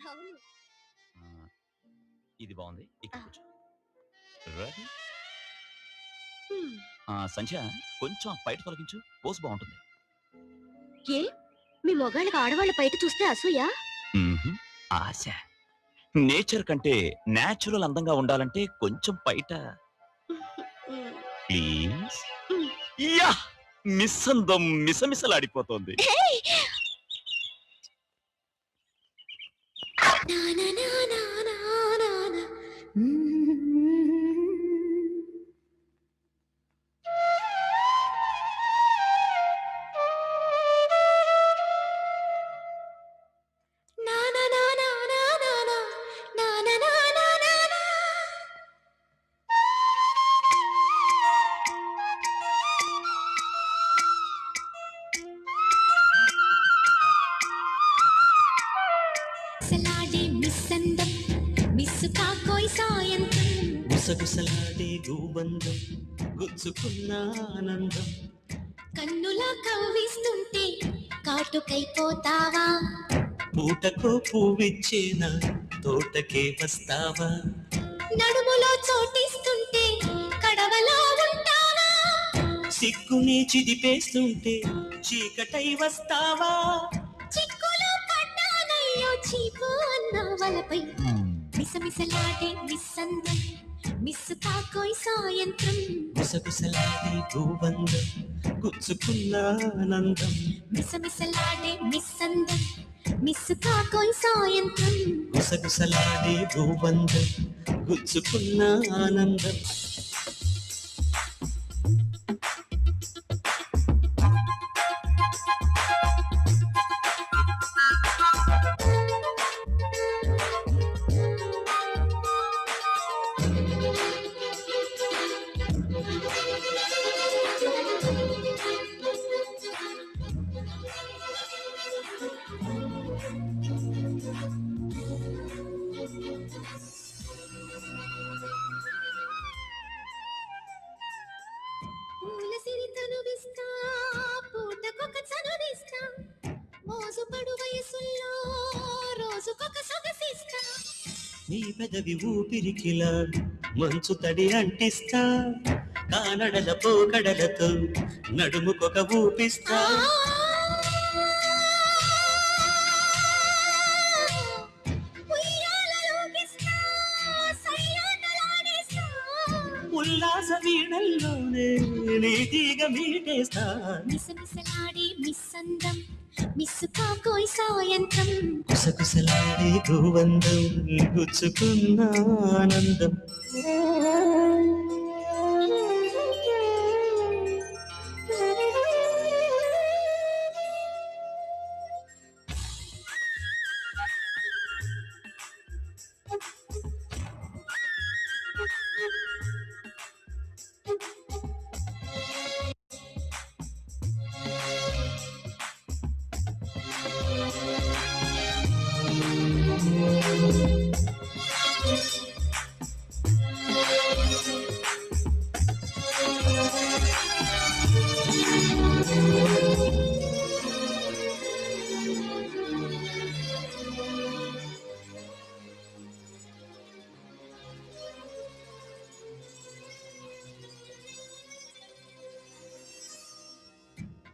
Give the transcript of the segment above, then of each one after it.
అవును. ఇది బాగుంది. ఇక్కడ కూర్చో. రెడీ? హ్మ్. సంధ్య కొంచెం బయట తొలగించు. పోజ్ బాగుంటుంది. ఏ మీ మొగాళ్ళకి ఆడవాళ్ళ బయట చూస్తే అసూయా? హుహు. ఆశ. నేచర్ కంటే నేచురల్ అందంగా ఉండాలంటే కొంచెం బయట హ్మ్. ప్లీజ్. హ్మ్. యాహ్! మిస్ అందం మిసమిసలాడిపోతోంది. ఏయ్! నా నా నా నా నా నా నా. నా నా నా నా నా నా నా. నా నా నా నా నా నా. సలాడే మిస్సందం మిస్సు కాకోయ్ సాయంత్రం గుసగుసలాడే గోబంధం గుచ్చుకున్న ఆనందం కన్నులా కవ్విస్తుంటే కాటుకైపోతావా పూటకో పువ్విచ్చేన తోటకే వస్తావా నడుములో చోటిస్తుంటే కడవలో ఉంటావా సిగ్గునే చిదిపేస్తుంటే చీకటై వస్తావా చిక్కులో పడ్డానయ్యో చీపు అన్న వలపై మిసమిసలాడే మిస్సందం మిస్సు కాకోయ్ సాయంత్రం గుసగుసలాడే గోబంధం గుచ్చుకున్న ఆనందం మిసమిసలాడే మిస్సందం మిస్సు కాకోయ్ సాయంత్రం గుసగుసలాడే గోబంధం గుచ్చుకున్న ఆనందం పూల సిరి తనువిస్తా పూటకొక చనువిస్తా మోజుపడు వయసుల్లో రోజుకొక సొగసిస్తా నీ పెదవి ఊపిరికిలా మంచు తడి అంటిస్తా కానడల పోకడలతో నడుముకొక ఊపిస్తా ఉయ్యాలలోగిస్తా సయ్యాటలాడేస్తా ఉల్లాస వీణల్లోనే నీ తీగ మీటేస్తా మిసమిసలాడే మిస్సందం మిస్సు కాకోయ్ సాయంత్రం కుసకుసలాడే గోవందం గుచ్చుకున్న ఆనందం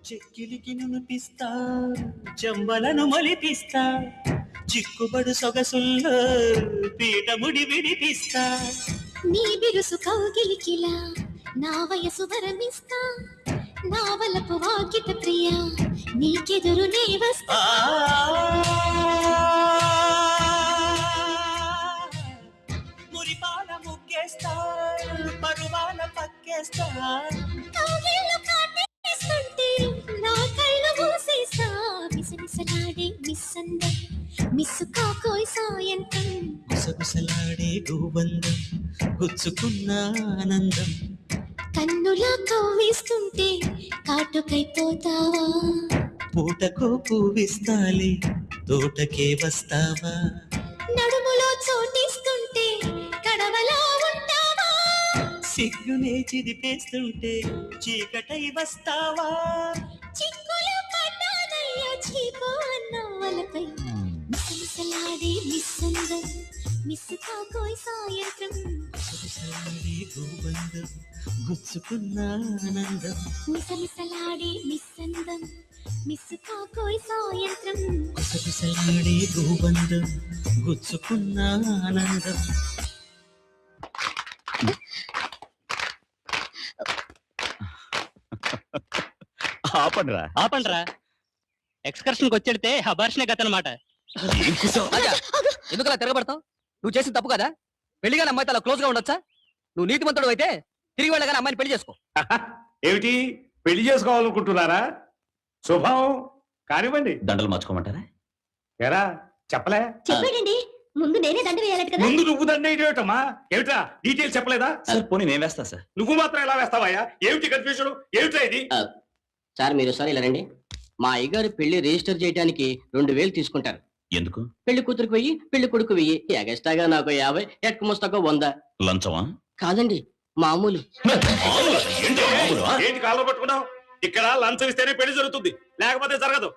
చెక్కిలికి నునిపిస్తా చెంబలను మొలిపిస్తా చిక్కుబడు సొగసుల్లో పీటముడి విడిపిస్తా నీ బిరుసు కౌగిలికిలా నా వయసు వరమిస్తా నా వలపు వాకిట ప్రియా నీకెదురు నే వస్తా మురిపాల ముగ్గేస్తా పరువాల పక్కేస్తా కౌగిళ్ళు కాటేస్తుంటే నా కళ్ళు మూసేస్తా మిసమిసలాడే మిస్సందం మిస్సు కాకోయ్ సాయంత్రం గుసగుసలాడే గోబంధం గుచ్చుకున్న ఆనందం కన్నులా కవ్విస్తుంటే కాటుకైపోతావా పూటకో పువ్విస్తాలి తోటకే వస్తావా నడుములో చోటిస్తుంటే కడవలో ఉంటావా సిగ్గునే చిదిపేస్తుంటే చీకటై వస్తావా చిక్కులు పడ్డానయ్యో చీపు అన్న వలపై మిసమిస మిసమిసలాడే మిస్సందం మిస్సు కాకోయ్ సాయంత్రం గుసగుసలాడే గోబంధం గుచ్చుకున్న ఆనందం మిసమిసలాడే మిస్సందం మిస్సు కాకోయ్ సాయంత్రం గుసగుసలాడే గోబంధం గుచ్చుకున్న ఆనందం. ఆపండిరా. ఆపండ్రా. ఎక్స్కర్షన్ కి వచ్చేడితే అబార్షనే గత అనమాట. ఎందుకు అలా తిరగబడతావు? నువ్వు చేసిన తప్పు కదా. పెళ్లిగానే అమ్మాయితో అలా క్లోజ్ గా ఉండొచ్చా? నువ్వు నీతిమంతుడు అయితే తిరిగి వెళ్ళగానే అమ్మాయిని పెళ్లి చేసుకో. ఏమిటి పెళ్లి చేసుకోవాలనుకుంటున్నారా? శుభం కానివ్వండి. దండలు మార్చుకోమంటారా? ఎరా చెప్పలే? చెప్పాడండి ముందు నేనే దండ వేయాలట కదా. ముందు నువ్వు దండేటమ్మా. ఏమిట్రా డీటెయిల్స్ చెప్పలేదా? సార్ పోనీ నేను వేస్తా సార్. నువ్వు మాత్రం ఎలా వేస్తావయ్యా? ఏమిటి కన్ఫ్యూజన్? ఏమిట్రా ఇది? సార్ మీరు ఒకసారి ఇలా రండి. మా అయ్యగారు పెళ్లి రిజిస్టర్ చేయడానికి 2000 తీసుకుంటారు. ఎందుకు? పెళ్లి కూతురికి 1000, పెళ్లి కొడుకు 1000, ఎగస్ట్రాగా నాకు 50, ఎట్క ముస్తాకో 100. లంచమా? కాదండి మామూలు. ఏంటి కాళ్ళు పట్టుకున్నావు? ఇక్కడ లంచం ఇస్తేనే పెళ్లి జరుగుతుంది, లేకపోతే జరగదు.